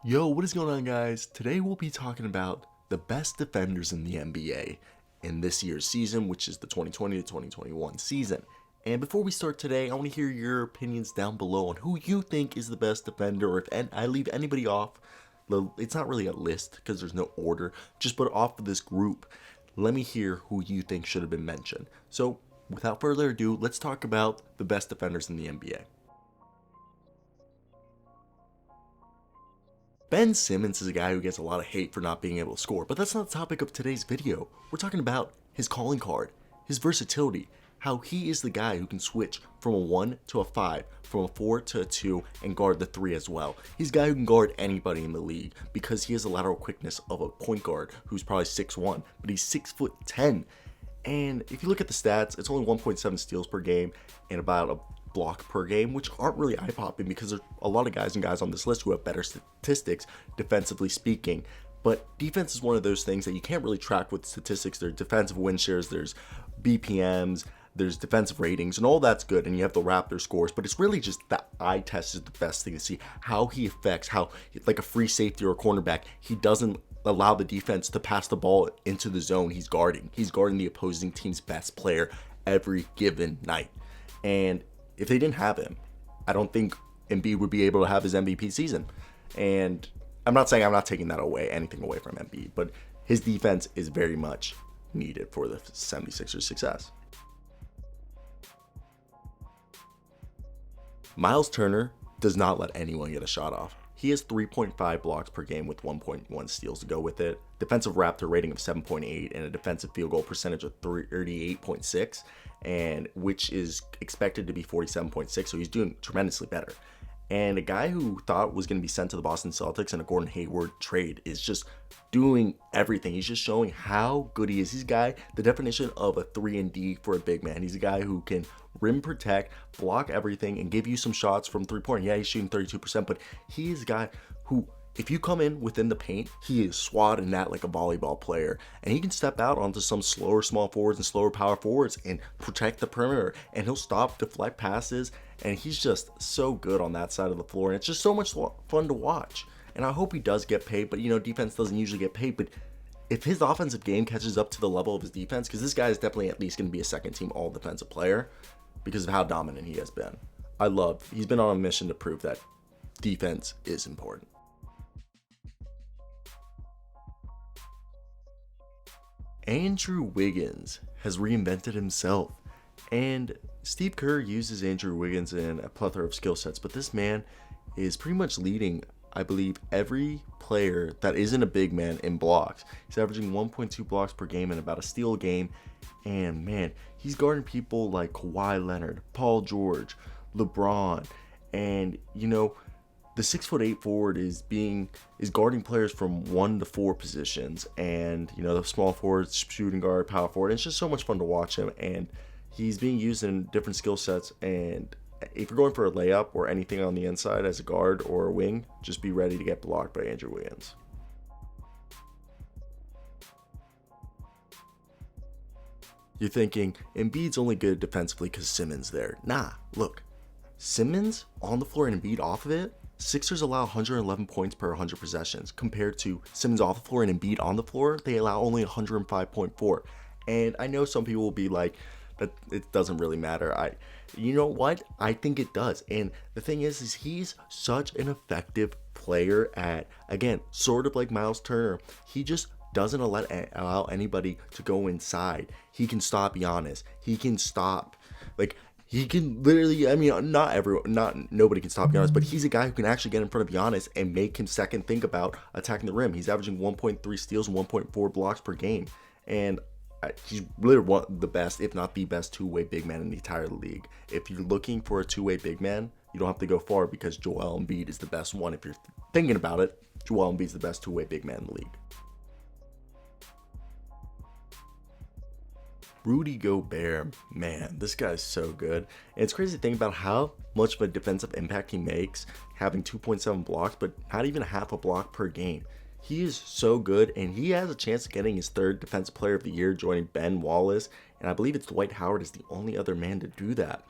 Yo, what is going on, guys? Today we'll be talking about the best defenders in the NBA in this year's season, which is the 2020 to 2021 season. And before we start today, I want to hear your opinions down below on who you think is the best defender, or if I leave anybody off. It's not really a list because there's no order, just put it off of this group. Let me hear who you think should have been mentioned. So, without further ado, let's talk about the best defenders in the NBA. Ben Simmons is a guy who gets a lot of hate for not being able to score, but that's not the topic of today's video. We're talking about his calling card, his versatility, how he is the guy who can switch from a 1 to a 5, from a 4 to a 2, and guard the 3 as well. He's a guy who can guard anybody in the league because he has the lateral quickness of a point guard who's probably 6'1", but he's 6'10". And if you look at the stats, it's only 1.7 steals per game and about a block per game, which aren't really eye-popping because there's a lot of guys on this list who have better statistics, defensively speaking. But defense is one of those things that you can't really track with statistics. There's defensive win shares, there's BPMs, there's defensive ratings, and all that's good, and you have the Raptor scores, but it's really just the eye test is the best thing to see. How he affects, how, like a free safety or a cornerback, he doesn't allow the defense to pass the ball into the zone he's guarding. He's guarding the opposing team's best player every given night. And if they didn't have him, I don't think Embiid would be able to have his MVP season. And I'm not saying I'm not taking anything away from Embiid, but his defense is very much needed for the 76ers' success. Myles Turner does not let anyone get a shot off. He has 3.5 blocks per game with 1.1 steals to go with it, defensive Raptor rating of 7.8, and a defensive field goal percentage of 38.6, and which is expected to be 47.6, so he's doing tremendously better. And a guy who thought was going to be sent to the Boston Celtics in a Gordon Hayward trade is just doing everything. He's just showing how good he is. He's a guy, the definition of a 3-and-D for a big man. He's a guy who can rim protect, block everything, and give you some shots from three-point. Yeah, he's shooting 32%, but he is a guy who, if you come in within the paint, he is swatting that like a volleyball player. And he can step out onto some slower small forwards and slower power forwards and protect the perimeter. And he'll stop, deflect passes. And he's just so good on that side of the floor. And it's just so much fun to watch. And I hope he does get paid. But, defense doesn't usually get paid. But if his offensive game catches up to the level of his defense, because this guy is definitely at least going to be a second-team all-defensive player because of how dominant he has been. He's been on a mission to prove that defense is important. Andrew Wiggins has reinvented himself, and Steve Kerr uses Andrew Wiggins in a plethora of skill sets, but this man is pretty much leading, I believe, every player that isn't a big man in blocks. He's averaging 1.2 blocks per game and about a steal a game, and man, he's guarding people like Kawhi Leonard, Paul George, LeBron, and the 6'8" forward is guarding players from 1 to 4 positions, and the small forward, shooting guard, power forward. It's just so much fun to watch him, and he's being used in different skill sets. And if you're going for a layup or anything on the inside as a guard or a wing, just be ready to get blocked by Andrew Wiggins. You're thinking Embiid's only good defensively because Simmons there. Nah, look, Simmons on the floor and Embiid off of it. Sixers allow 111 points per 100 possessions compared to Simmons off the floor and Embiid on the floor. They allow only 105.4. And I know some people will be like, that it doesn't really matter. You know what? I think it does. And the thing is he's such an effective player at, again, sort of like Myles Turner. He just doesn't allow anybody to go inside. He can stop Giannis. He can stop, he can literally, nobody can stop Giannis, but he's a guy who can actually get in front of Giannis and make him second think about attacking the rim. He's averaging 1.3 steals and 1.4 blocks per game. And he's literally one of the best, if not the best, two-way big man in the entire league. If you're looking for a two-way big man, you don't have to go far because Joel Embiid is the best one. If you're thinking about it, Joel Embiid is the best two-way big man in the league. Rudy Gobert, man, this guy's so good. And it's crazy to think about how much of a defensive impact he makes, having 2.7 blocks, but not even half a block per game. He is so good, and he has a chance of getting his third Defensive Player of the Year, joining Ben Wallace, and I believe it's Dwight Howard is the only other man to do that.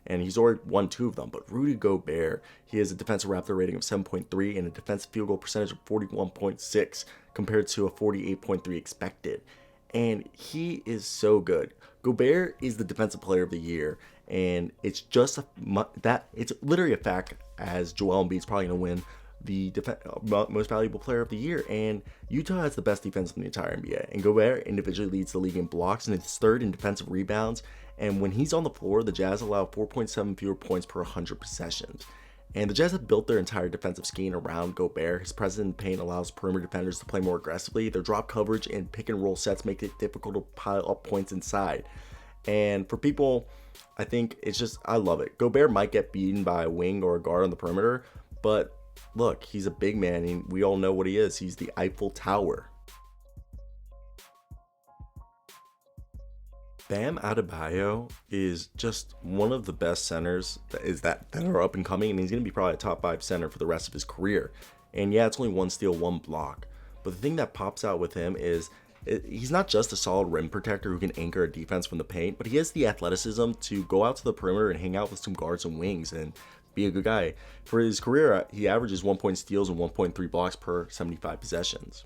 and he's already won 2 of them. But Rudy Gobert, he has a defensive Raptor rating of 7.3 and a defensive field goal percentage of 41.6 compared to a 48.3 expected. And he is so good. Gobert is the defensive player of the year, and it's just it's literally a fact as Joel Embiid's probably going to win the most valuable player of the year. And Utah has the best defense in the entire NBA. And Gobert individually leads the league in blocks and is third in defensive rebounds. And when he's on the floor, the Jazz allow 4.7 fewer points per 100 possessions. And the Jazz have built their entire defensive scheme around Gobert. His presence in the paint allows perimeter defenders to play more aggressively. Their drop coverage and pick and roll sets make it difficult to pile up points inside. And for people, I think it's just, I love it. Gobert might get beaten by a wing or a guard on the perimeter, but look, he's a big man, and we all know what he is. He's the Eiffel Tower. Bam Adebayo is just one of the best centers that are up and coming, and he's going to be probably a top 5 center for the rest of his career. And yeah, it's only 1 steal, 1 block. But the thing that pops out with him is he's not just a solid rim protector who can anchor a defense from the paint, but he has the athleticism to go out to the perimeter and hang out with some guards and wings and be a good guy. For his career, he averages 1 point steals and 1.3 blocks per 75 possessions.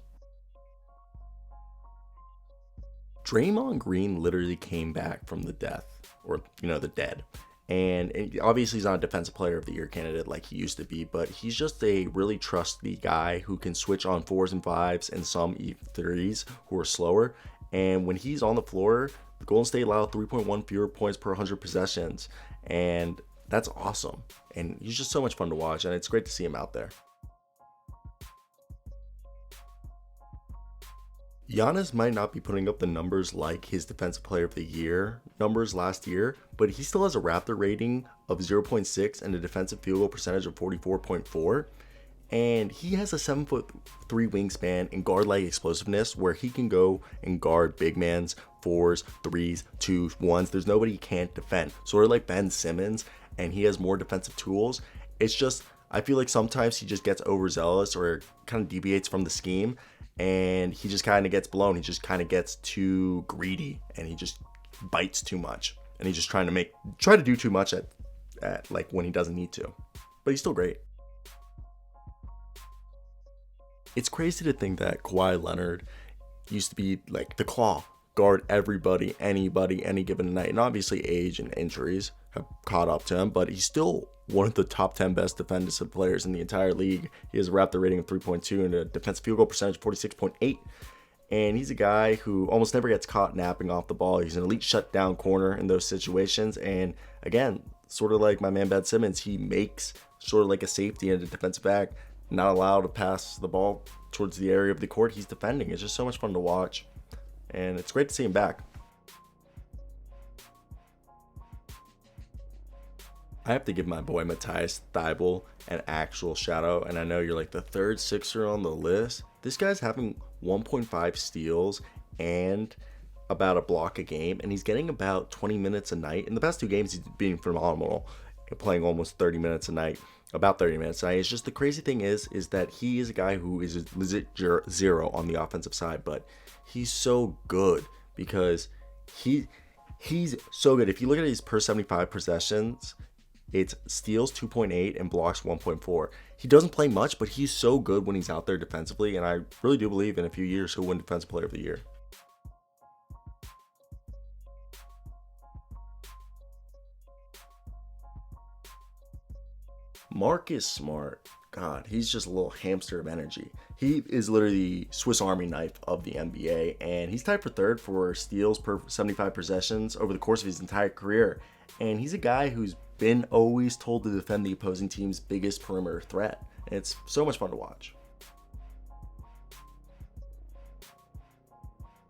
Draymond Green literally came back from the death, or the dead. And obviously he's not a defensive player of the year candidate like he used to be, but he's just a really trusty guy who can switch on 4s and 5s and some E3s who are slower. And when he's on the floor, the Golden State allowed 3.1 fewer points per 100 possessions. And that's awesome. And he's just so much fun to watch, and it's great to see him out there. Giannis might not be putting up the numbers like his defensive player of the year numbers last year, but he still has a Raptor rating of 0.6 and a defensive field goal percentage of 44.4. And he has a 7'3" wingspan and guard-like explosiveness where he can go and guard big mans, 4s, 3s, 2s, 1s. There's nobody he can't defend. Sort of like Ben Simmons, and he has more defensive tools. It's just, I feel like sometimes he just gets overzealous or kind of deviates from the scheme, and he just kind of gets blown. He just kind of gets too greedy, and he just bites too much, and he's just try to do too much at like when he doesn't need to. But he's still great. It's crazy to think that Kawhi Leonard used to be like the claw, guard everybody, anybody, any given night. And obviously age and injuries have caught up to him, but he's still one of the top 10 best defensive players in the entire league. He has a Raptor rating of 3.2 and a defensive field goal percentage of 46.8. And he's a guy who almost never gets caught napping off the ball. He's an elite shutdown corner in those situations. And again, sort of like my man Ben Simmons, he makes sort of like a safety and a defensive back, not allowed to pass the ball towards the area of the court he's defending. It's just so much fun to watch, and it's great to see him back. I have to give my boy Matisse Thybulle an actual shout out, and I know you're like the third Sixer on the list. This guy's having 1.5 steals and about a block a game, and he's getting about 20 minutes a night. In the past 2 games, he's been phenomenal, playing almost 30 minutes a night. About 30 minutes a night. It's just the crazy thing is that he is a guy who is a legit zero on the offensive side, but he's so good because he's so good. If you look at his per 75 possessions, it's steals 2.8 and blocks 1.4. He doesn't play much, but he's so good when he's out there defensively, and I really do believe in a few years he'll win Defensive Player of the Year. Marcus Smart, God, he's just a little hamster of energy. He is literally the Swiss Army knife of the NBA, and he's tied for third for steals per 75 possessions over the course of his entire career. And he's a guy who's been always told to defend the opposing team's biggest perimeter threat. And it's so much fun to watch.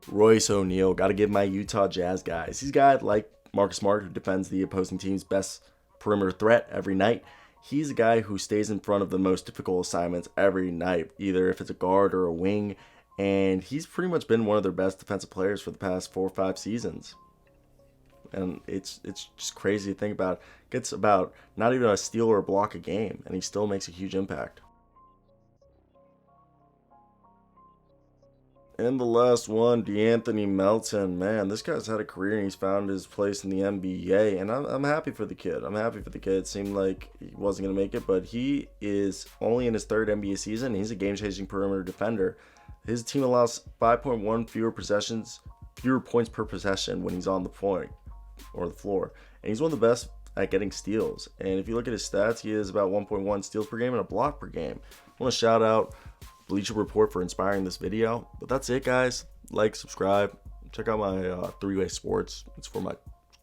Royce O'Neale, got to give my Utah Jazz guys. He's a guy like Marcus Smart who defends the opposing team's best perimeter threat every night. He's a guy who stays in front of the most difficult assignments every night, either if it's a guard or a wing, and he's pretty much been one of their best defensive players for the past 4 or 5 seasons. And it's just crazy to think about. Gets about not even a steal or a block a game, and he still makes a huge impact. And the last one, DeAnthony Melton. Man, this guy's had a career and he's found his place in the NBA. And I'm happy for the kid. I'm happy for the kid. It seemed like he wasn't going to make it, but he is only in his third NBA season. He's a game-changing perimeter defender. His team allows 5.1 fewer points per possession when he's on the point or the floor. And he's one of the best at getting steals. And if you look at his stats, he is about 1.1 steals per game and a block per game. I want to shout out Bleacher Report for inspiring this video. But that's it, guys. Like, subscribe, check out my 3-Way Sports. It's for my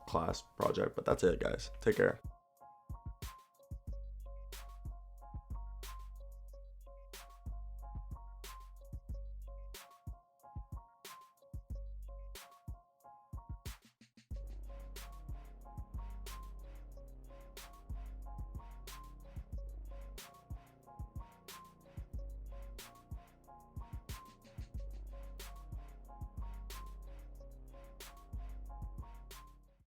class project. But that's it, guys. Take care.